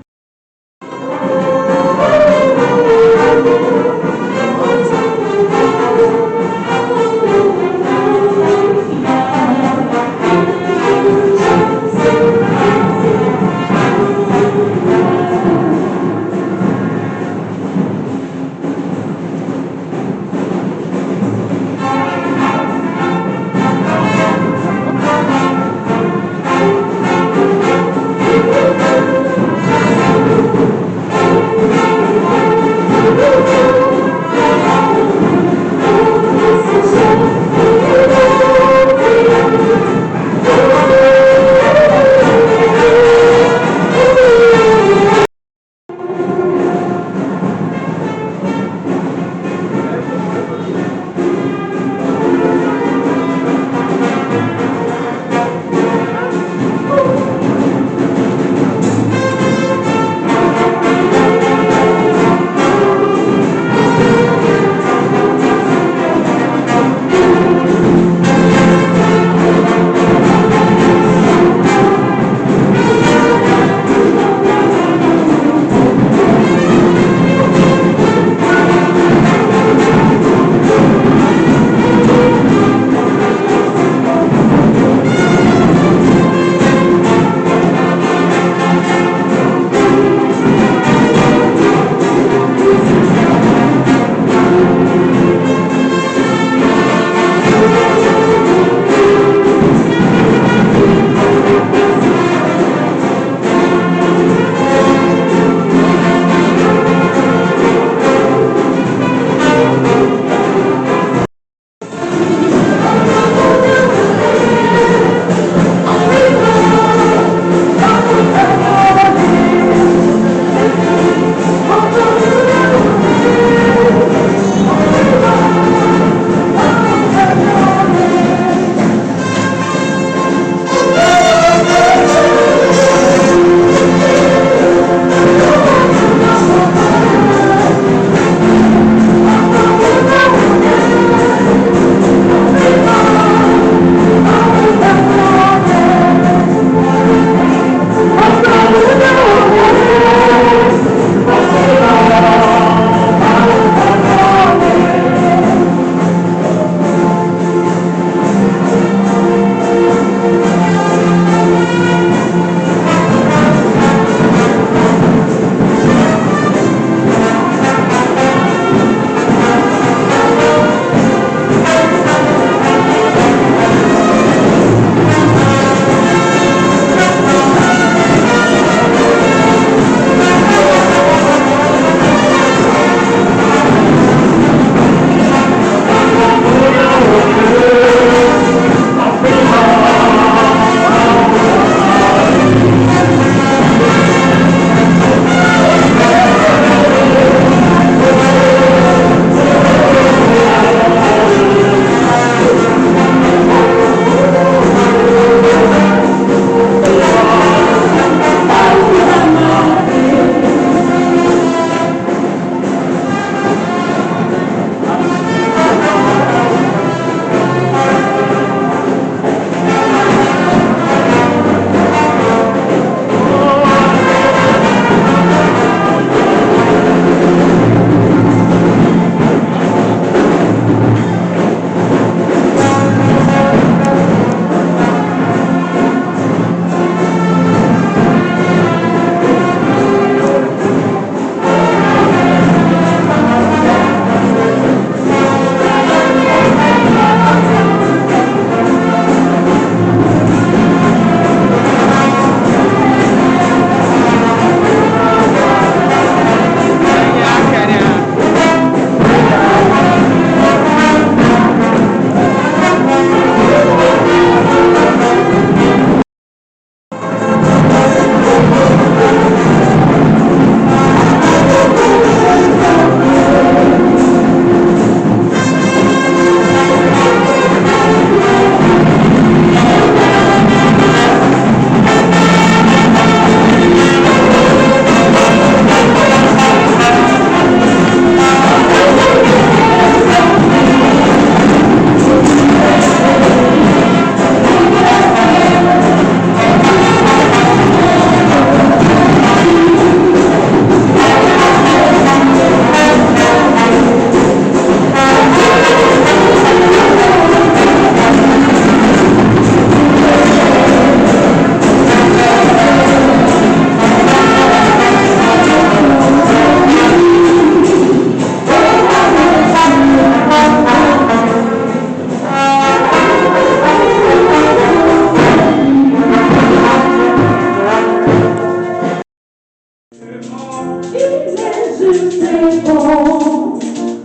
Jésus c'est bon,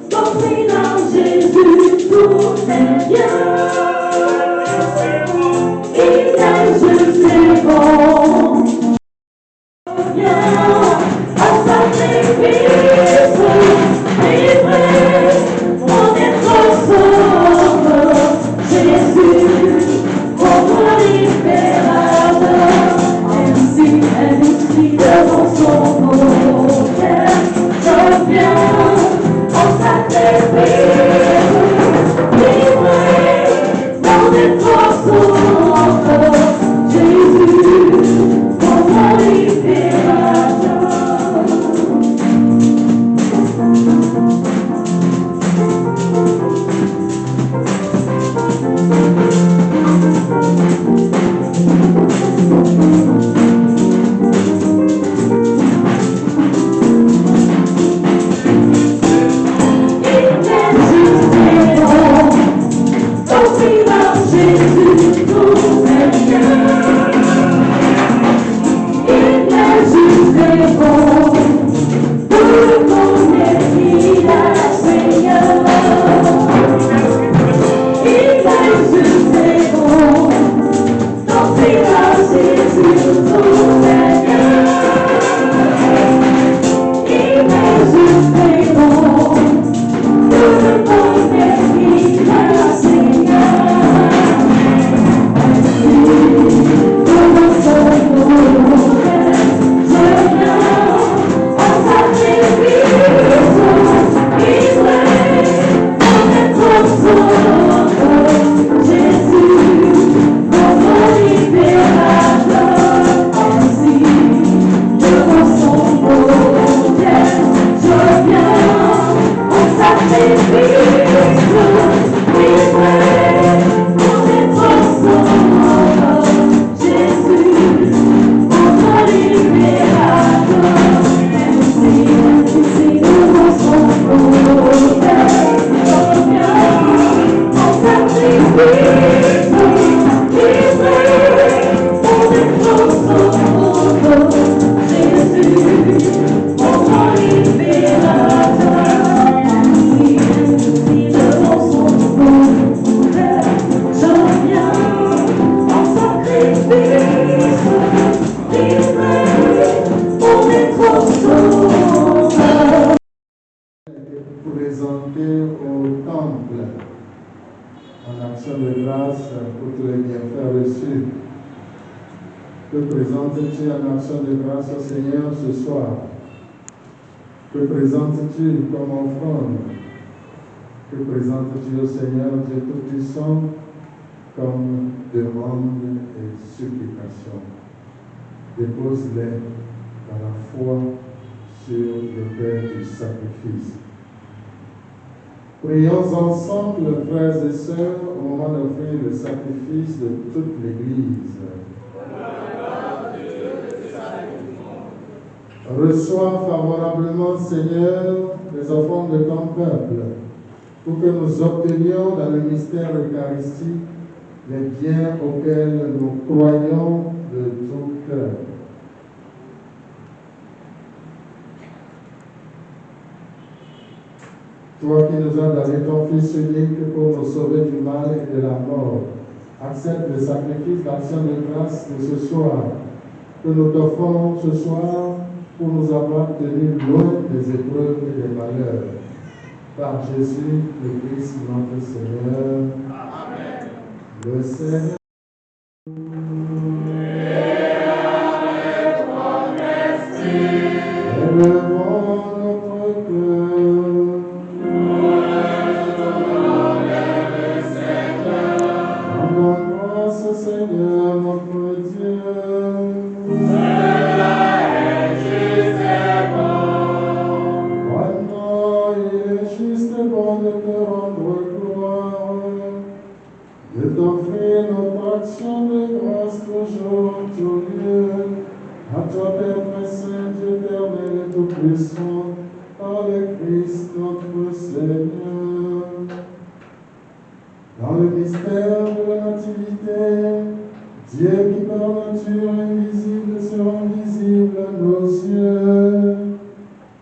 compris dans Jésus tout est bien. Il est juste c'est bon, bien, en sacrifice, livré, on est trop sauveur, Jésus, mon libérateur, ainsi est devant son autel, je viens, en sacrifice, livré, on est trop sauveur, Jésus, mon libérateur. Présenter au temple en action de grâce pour tous les bienfaits reçus. Que présentes-tu en action de grâce au Seigneur ce soir? Que présentes-tu comme offrande? Que présentes-tu au Seigneur Dieu Tout-Puissant comme demande et supplication? Dépose-les dans la foi sur l'autel du sacrifice. Prions ensemble, frères et sœurs, au moment d'offrir le sacrifice de toute l'Église. Reçois favorablement, Seigneur, les offrandes de ton peuple, pour que nous obtenions dans le mystère eucharistique les biens auxquels nous croyons de tout cœur. Toi qui nous as donné ton Fils unique pour nous sauver du mal et de la mort, accepte le sacrifice d'action de grâce de ce soir, que nous t'offrons ce soir pour nous avoir tenus loin des épreuves et des malheurs. Par Jésus, le Christ, notre Seigneur. Amen. Le Seigneur.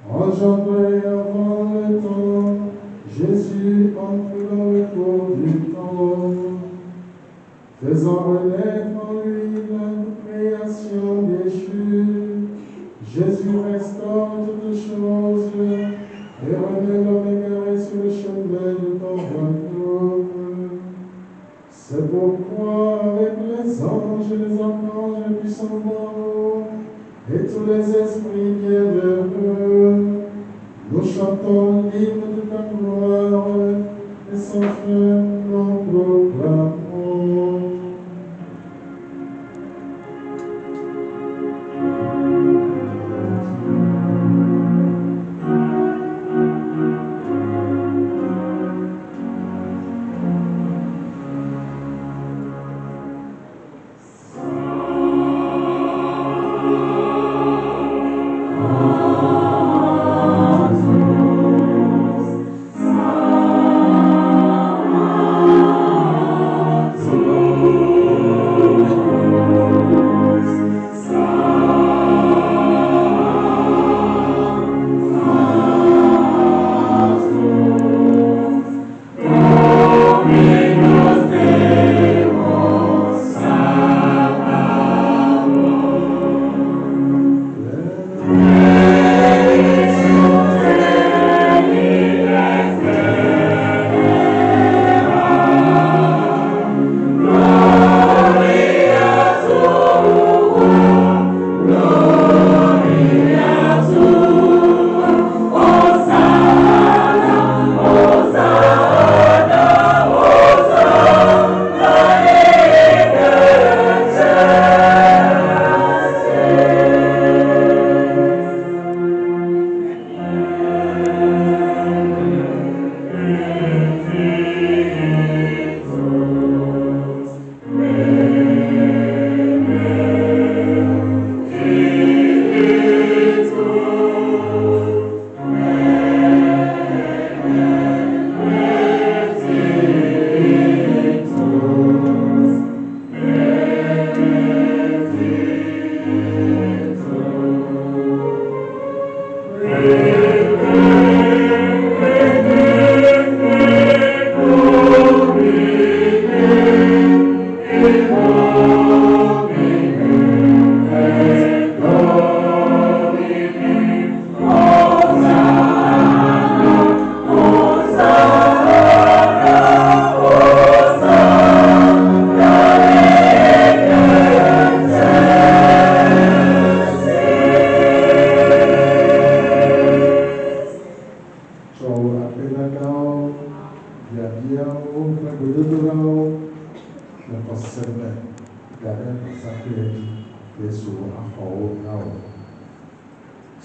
Engendré vrai avant le temps, Jésus entre dans le cours du temps, faisant renaître en lui la création déchue. Jésus restaure toutes choses et remet l'homme égaré sur le chemin de ton royaume. C'est pourquoi avec les anges et les archanges, les puissants moraux et tous les esprits bienheureux, nous chantons l'hymne de ta gloire et sans fin nous proclamons.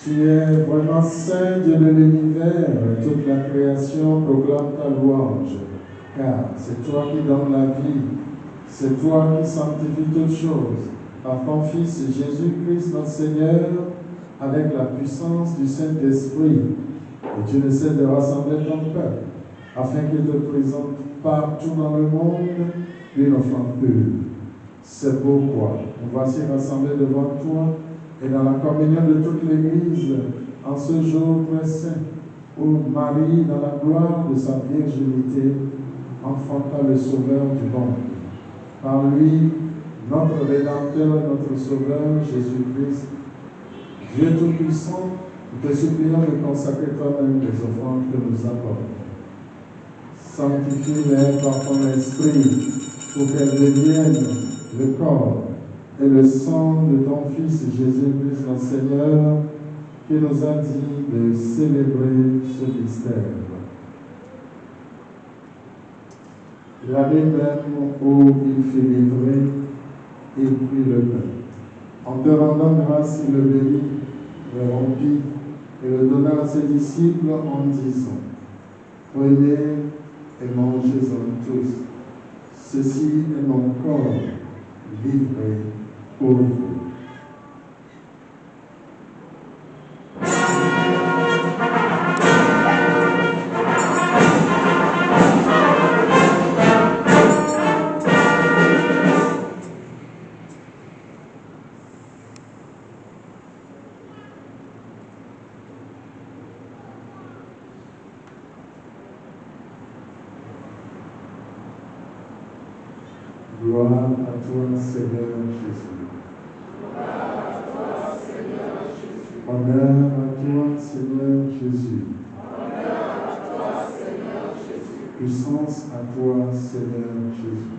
Tu es vraiment saint, Dieu de l'univers, toute la création proclame ta louange, car c'est toi qui donnes la vie, c'est toi qui sanctifies toutes choses, par ton Fils Jésus-Christ notre Seigneur, avec la puissance du Saint-Esprit. Et tu ne cesses de rassembler ton peuple, afin qu'il te présente partout dans le monde une offrande pure. C'est pourquoi nous voici rassemblés devant toi et dans la communion de toute l'Église, en ce jour très saint, où Marie, dans la gloire de sa virginité, enfanta le Sauveur du monde. Par lui, notre Rédempteur et notre Sauveur, Jésus-Christ, Dieu Tout-Puissant, nous te supplions de consacrer toi-même les offrandes que nous apportons. Sanctifie-les par ton esprit, pour qu'elles deviennent le corps et le sang de ton Fils Jésus-Christ, notre Seigneur, qui nous a dit de célébrer ce mystère. L'année même où il fut livré, il prit le pain. En te rendant grâce, il le bénit, le rompit et le donna à ses disciples en disant: Prenez et mangez-en tous. Ceci est mon corps livré pour vous. Gloire à toi, Seigneur Jésus. Honneur à toi, Seigneur Jésus. Puissance à toi, Seigneur Jésus.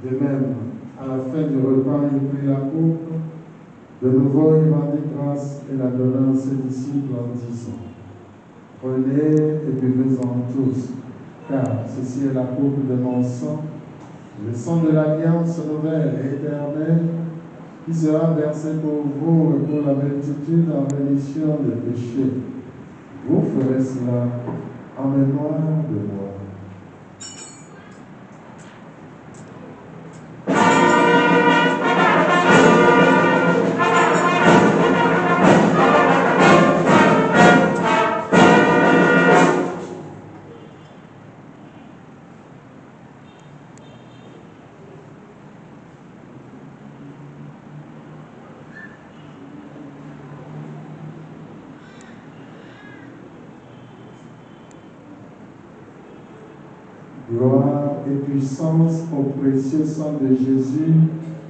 De même, à la fin du repas, il prit la coupe. De nouveau, il rendit grâce et la donna à ses disciples en disant: Prenez et buvez-en tous, car ceci est la coupe de mon sang, le sang de l'alliance nouvelle et éternelle, qui sera versé pour vous et pour la multitude en rémission des péchés. Vous ferez cela en mémoire de moi. Gloire et puissance au précieux sang de Jésus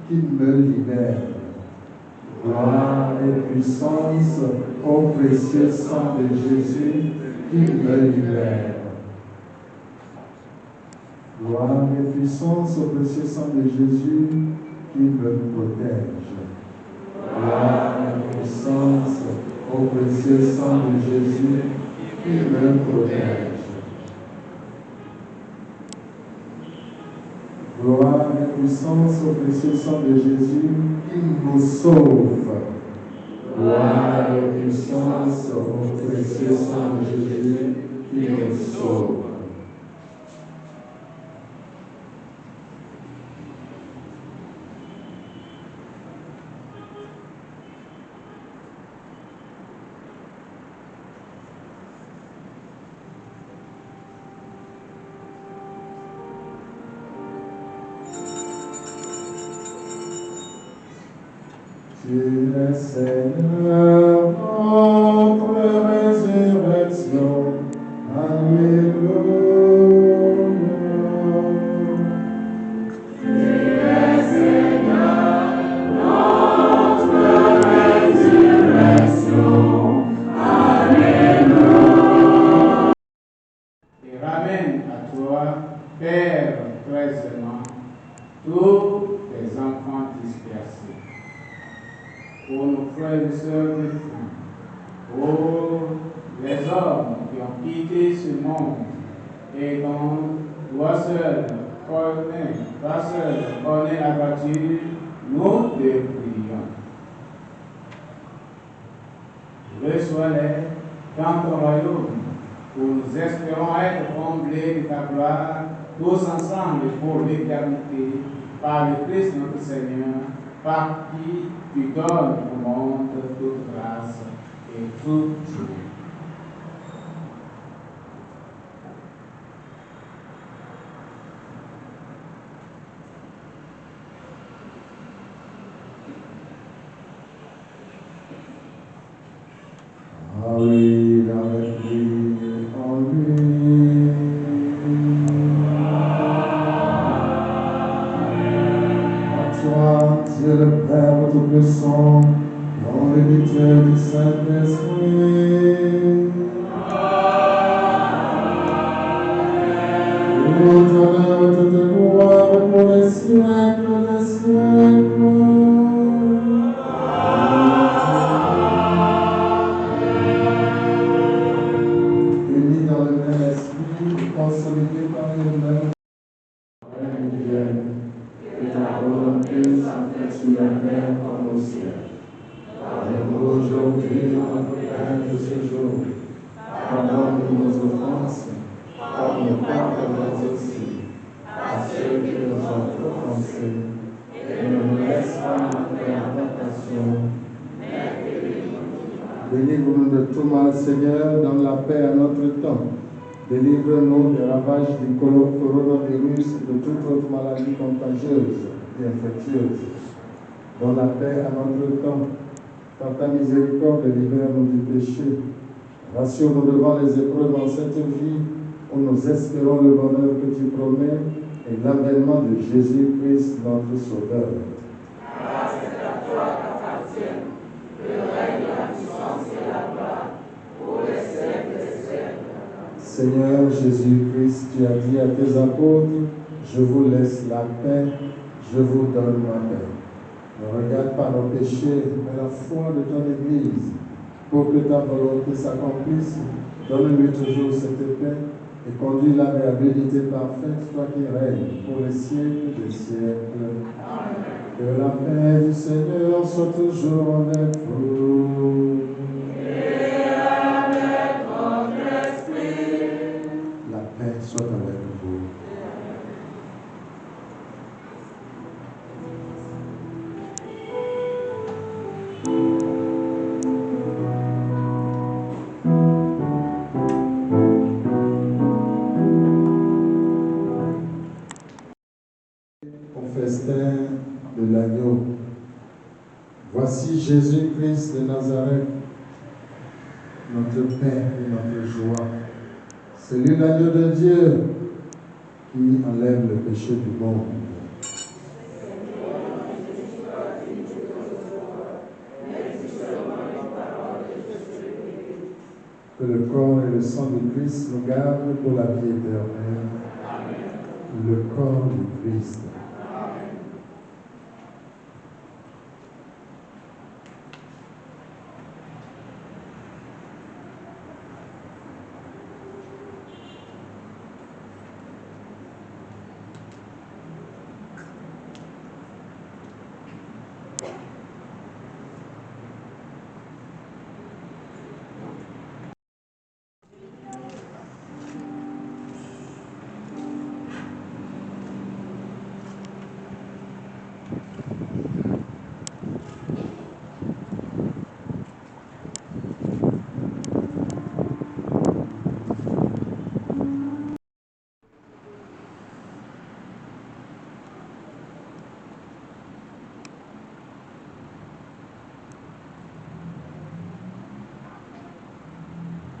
qui me libère. Gloire et puissance au précieux sang de Jésus qui me libère. Gloire et puissance au précieux sang de Jésus qui me protège. Gloire et puissance au précieux sang de Jésus qui me protège. Gloire et puissance au précieux sang de Jésus qui nous sauve. Gloire et puissance au précieux sang de Jésus qui nous sauve. Tu es Seigneur, notre résurrection. Alléluia. Tu es Seigneur, notre résurrection. Alléluia. Et ramène à toi, Père très aimant, tous tes enfants dispersés. Pour nos frères et sœurs défunts, pour les hommes qui ont quitté ce monde et dont toi seul connais la voiture, nous te prions. Reçois-les dans ton royaume, où nous espérons être comblés de ta gloire, tous ensemble pour l'éternité, par le Christ notre Seigneur, par qui tu donnes au monde toute grâce et toute joie. Ah oui, avec lui, en lui. À toi, Dieu le Père Tout-Puissant, dans l'unité du Saint-Esprit. Tout honneur, toute gloire pour les siècles des siècles. Unis dans le même esprit, consolidés par le même règne, que ta volonté s'affecte sur la terre comme au ciel. Donne-nous aujourd'hui notre pain de ce jour. Pardonne-nous nos offenses, comme nous pardonnons aussi à ceux qui nous ont offensés. péchés et ne nous laisse pas entrer en tentation. Délivre-nous de tout mal, Seigneur, donne la paix à notre temps. Délivre-nous des ravages du coronavirus et de toute autre maladie contagieuse et infectieuse. Donne la paix à notre temps. Par ta miséricorde, libère-nous du péché. Rassure-nous devant les épreuves dans cette vie où nous espérons le bonheur que tu promets et l'avènement de Jésus-Christ, notre Sauveur. Grâce à toi qu'appartiennent le règne, la puissance et la gloire pour les siècles des siècles. Seigneur Jésus-Christ, tu as dit à tes apôtres, je vous laisse la paix, je vous donne ma paix. Ne regarde pas nos péchés, mais la foi de ton Église. Pour que ta volonté s'accomplisse, donne-lui toujours cette paix et conduis-la vers l'unité parfaite, toi qui règnes pour les siècles des siècles. Amen. Que la paix du Seigneur soit toujours avec vous. Et avec votre esprit. La paix soit avec vous. De l'agneau. Voici Jésus-Christ de Nazareth, notre paix et notre joie. C'est lui l'agneau de Dieu qui enlève le péché du monde. Que le corps et le sang du Christ nous gardent pour la vie éternelle. Amen. Le corps du Christ.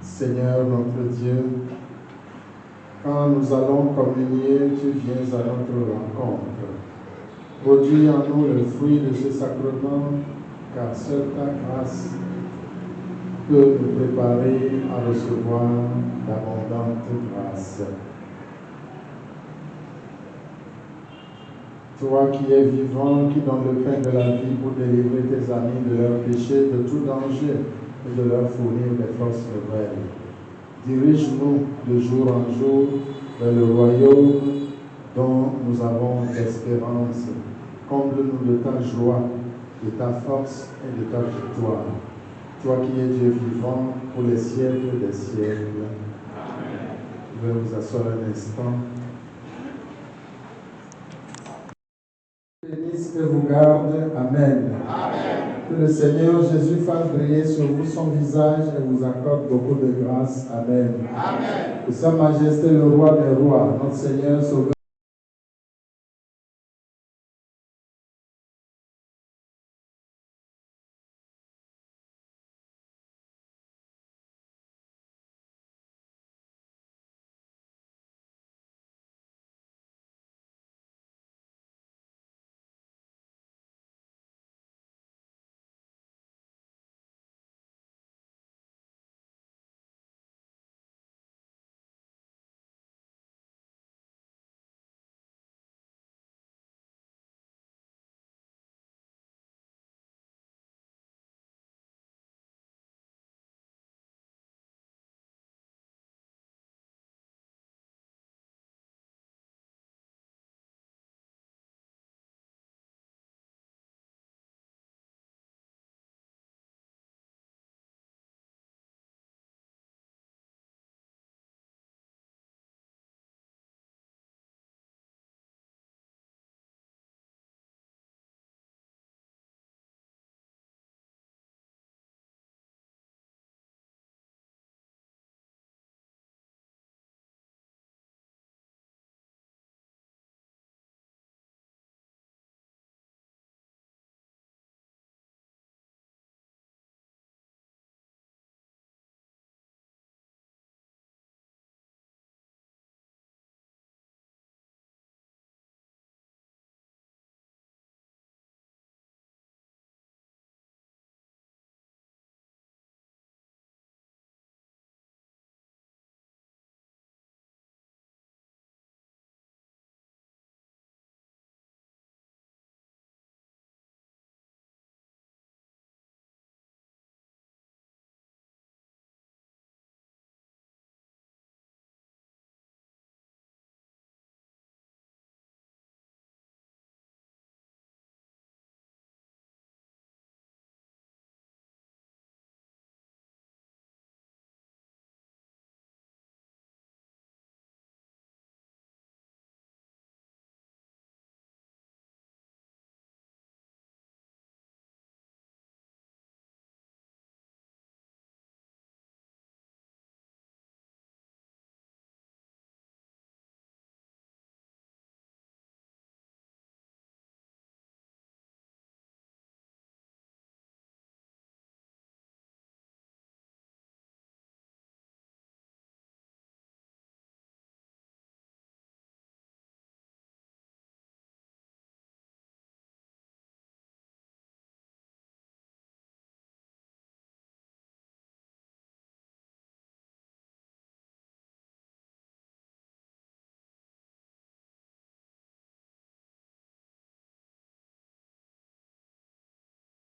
Seigneur notre Dieu, quand nous allons communier, tu viens à notre rencontre. Produis en nous le fruit de ce sacrement, car seule ta grâce peut nous préparer à recevoir d'abondantes grâces. Toi qui es vivant, qui donnes le pain de la vie pour délivrer tes amis de leurs péchés, de tout danger, et de leur fournir des forces nouvelles. Dirige-nous de jour en jour vers le royaume dont nous avons l'espérance. Comble-nous de ta joie, de ta force et de ta victoire. Toi qui es Dieu vivant pour les siècles des siècles. Amen. Je vais vous asseoir un instant. Bénisse et vous garde. Amen. Amen. Que le Seigneur Jésus fasse briller sur vous son visage et vous accorde beaucoup de grâce. Amen. Amen. Que Sa Majesté le Roi des Rois, notre Seigneur Sauveur,